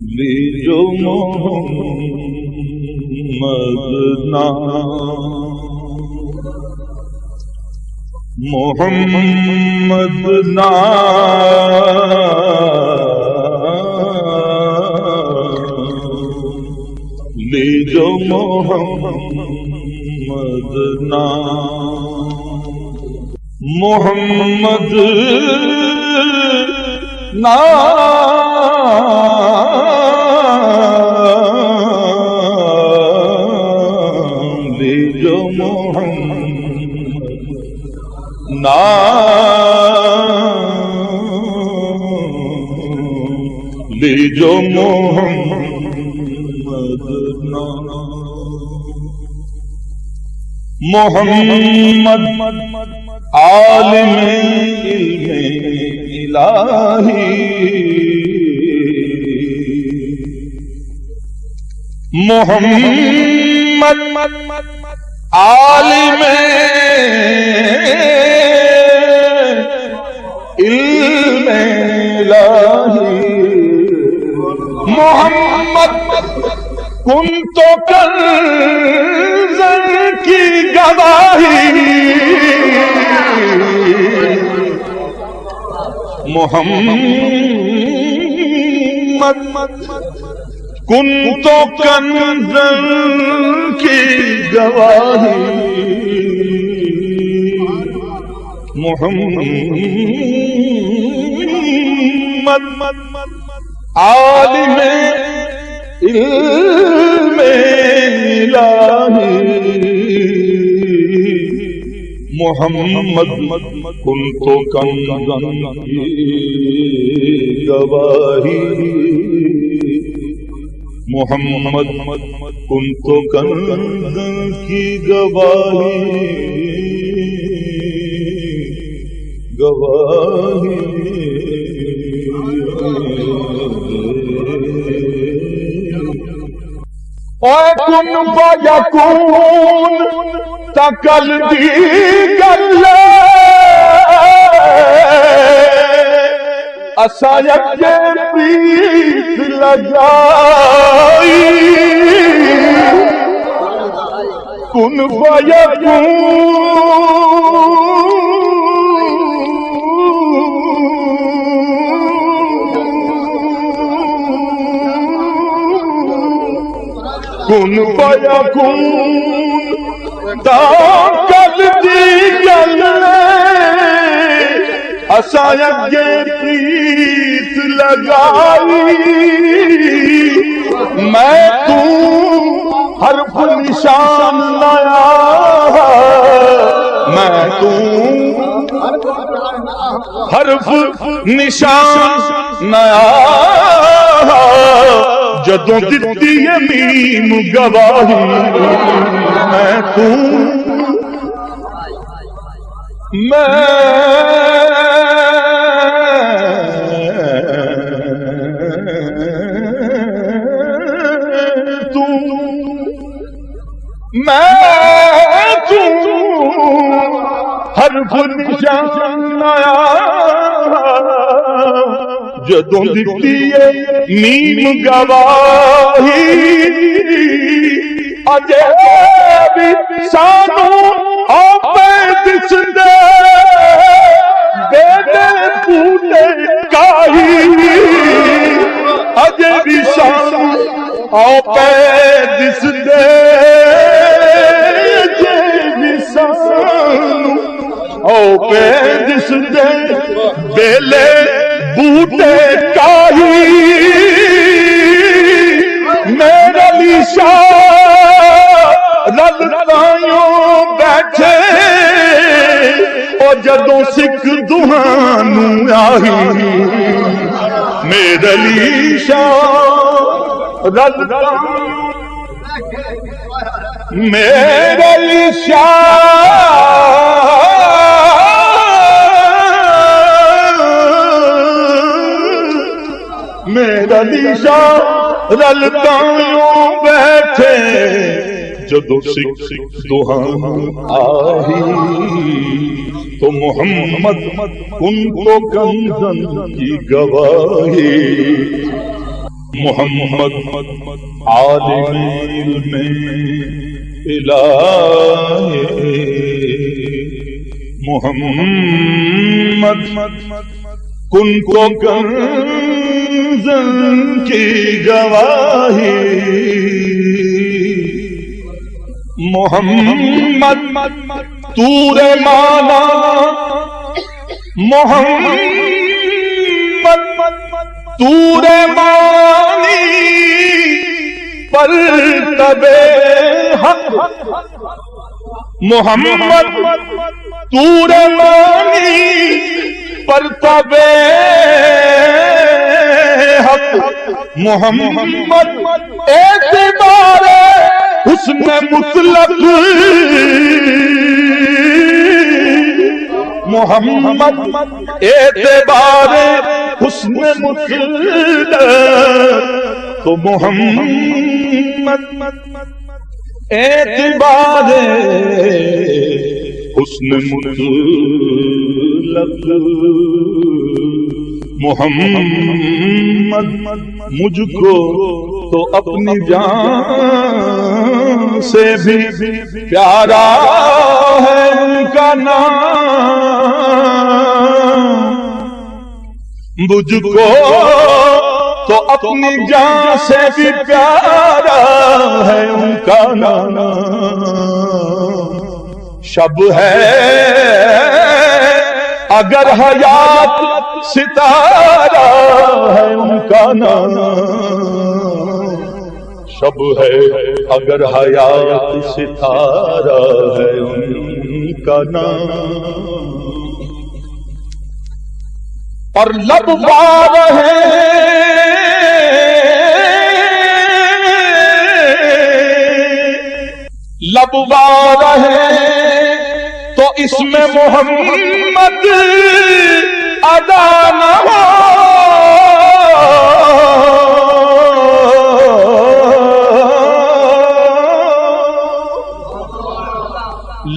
لیجو محمد نام، محمد نام، لیجو محمد نام، محمد نام، لیجو محمد نام، لیجو محمد نام، محمد عالم علم الہی، محمد عالم علم الہی، محمد کنت کنزا کی گواہی، محمد کنت کنزا کی گواہی، محمد عالم علم الہی، محمد کنت کنزا کی گواہی، محمد کنت کنزا کی گواہی، گواہی اے کن فیکون تکل دی گل اسا یکے پریت لگائی، کن کن فیکون تکل دی گل اسا یکے پریت لگائی، میں تو حرف نشان لایا، میں تو حرف نشان لایا، جدوں دتی میم گواہی، میں تو حرف نشان آیا، جدوں دتی میم گواہی، اجے بھی سانوں آپے دسدے بیٹے بوٹے کائی، اجے بھی سانوں آپے دسدے آپے دسدے بیلے بوٹے کائی، میرا لیشا رلتائیوں بیٹھے او جدوں سکھ دہانوں آئی، میرا لیشا رلتائیوں، میرا لیشا میرا لیشا رلتائیوں بیٹھے جدو سکھ دہان آئی، تو محمد ان کو کنزن کی گواہی، محمد عالم علم الہی، محمد کن کو کنز کی گواہی، محمد طور مانا، محمد طور مانی پر تبے حق، محمد طور مانی پر تبے حق، محمد اعتبار حسن مطلق، محمد اعتبار حسن مطلق، تو محمد اعتبار حسن مطلق، محمد مجھ کو تو اپنی جان سے بھی پیارا ہے ان کا نام، مجھ کو تو اپنی جان سے بھی پیارا ہے ان کا نام، شب ہے اگر حیات ستارہ ہے ان کا نام، شب ہے اگر حیات ستارہ ہے ان کا نام، اور لب بار ہے لب بار ہے تو اس میں محمد ادا نہ ہو،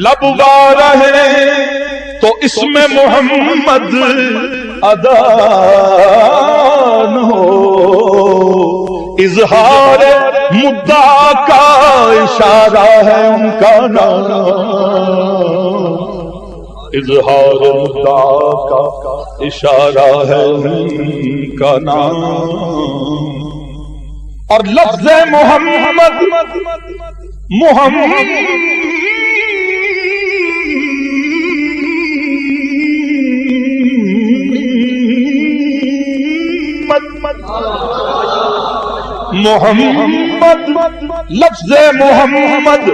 لب بار ہے تو اس میں محمد ادا نہ ہو، اظہار مدعا کا اشارہ ہے ان کا نام، اظہار مدعا کا اشارہ ہے ان کا نام، اور لفظ محمد محمد محمد لفظ محمد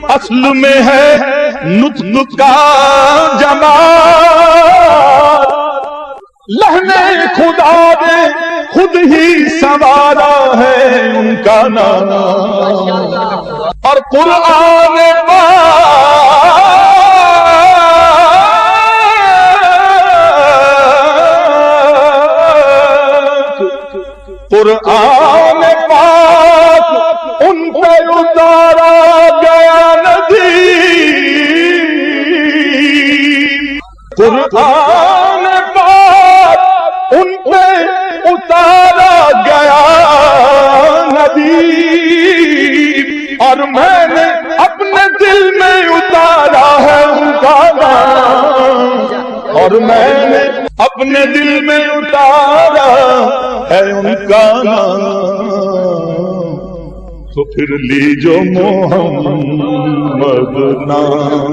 اصل میں ہے نطق کا جمال، لہن خدا نے خود ہی سنوارا ہے ان کا نام، اور قرآن قرآن پاک ان پہ اتارا گیا ندیم، قرآن پاک ان پہ اتارا گیا ندیم، اور میں نے اپنے دل میں اتارا ہے ان کا نام، اور میں نے اپنے دل میں اتارا ہے ان کا نام، تو پھر لیجو محمد نام،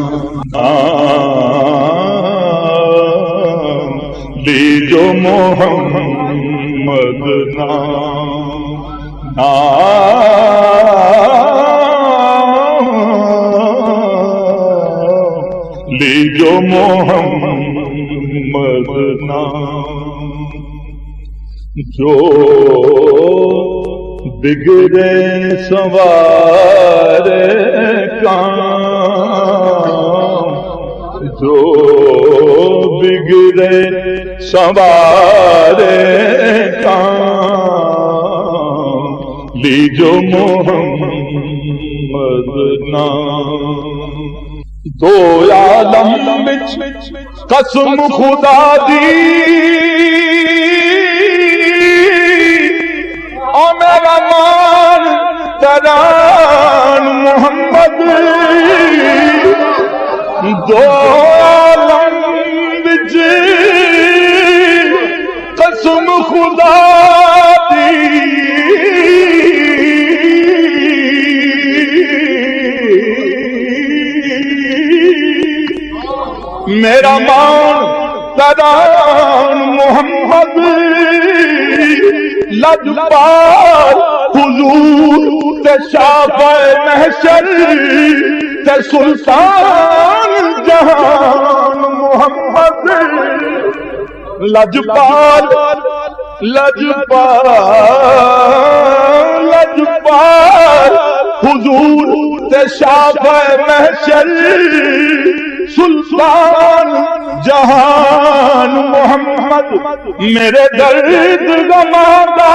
لیجو محمد نام، لیجو محمد نام، جو بگڑے سنوارے کام، جو بگڑے سنوارے کام، لیجو محمد نام، دو عالم وچ قسم خدا دی، اور میرا مان تران محمد دو عالم وچ قسم خدا دی میرا مان تران محمد لجپال حضور تے شافع محشر تے سلطان جہان محمد لجپال حضور تے شافع محشر سلطان جہان محمد میرے درد غماں دا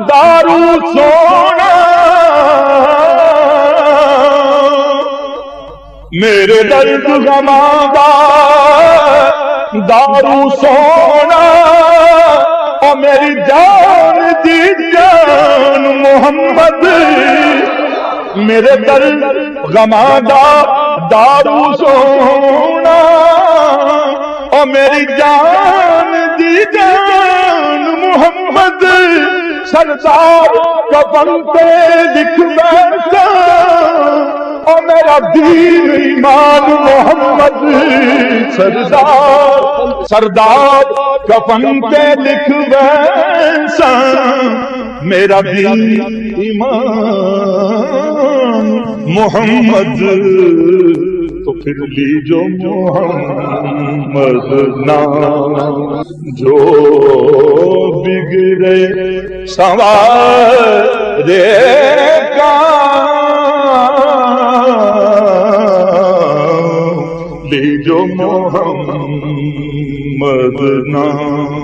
دارو سونا میرے درد غماں دا دارو سونا اور میری جان دی جان محمد میرے درد غماں دا دارو سونا اور میری جان دی جان محمد سردار کفن پہ لکھ بیٹھا اور میرا دین ایمان محمد سردار کفن پہ لکھ بیٹھا میرا دین ایمان محمد تو پھر لیجو محمد نام جو بگڑے سنوارے کام لیجو محمد نام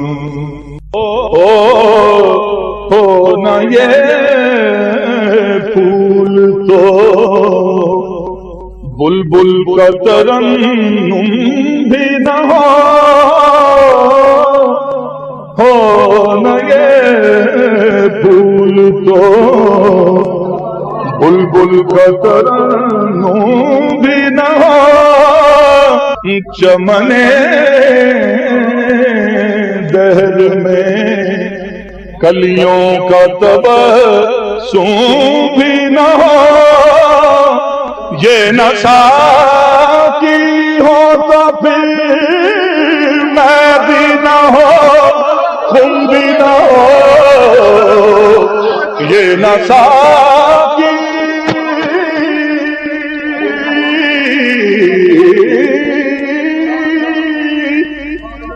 ہو نہ یہ پھول تو بلبل کا ترنم بھی نہ ہو نہ یہ پھول تو بلبل کا ترنم بھی نہ ہو چمنے دہر میں کلیوں کا تبسم بھی نہ ہو یہ نہ ساقی ہوتا پھر میں بھی نہ ہو تم بھی نہ ہو یہ نہ ساقی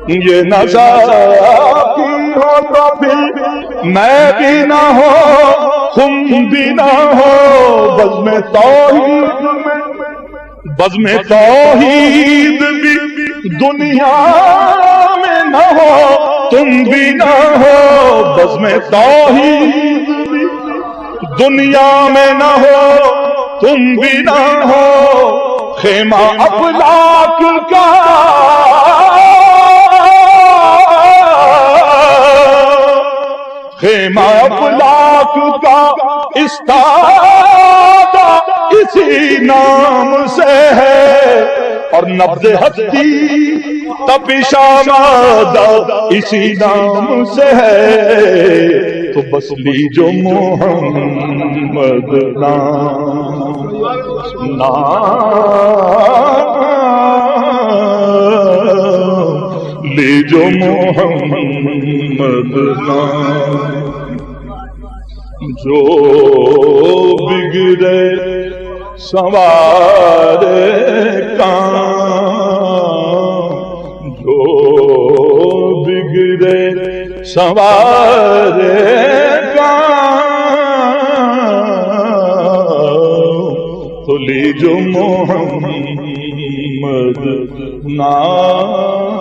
یہ نہ ساقی ہوتا پھر میں بھی نہ ہو تم بھی نہ ہو بزم توحید بھی دنیا میں نہ ہو تم بھی نہ ہو بزم توحید بھی دنیا میں نہ ہو تم بھی نہ ہو خیمہ افلاک کا خیمہ افلاک کا استادہ اسی نام سے ہے اور نبض ہستی تپش آمادہ اسی نام سے ہے تو بس لیجو محمد نام لیجو محمد نام جو بگڑے سنوارے کام جو بگڑے سنوارے کام تو لیجو محمد نام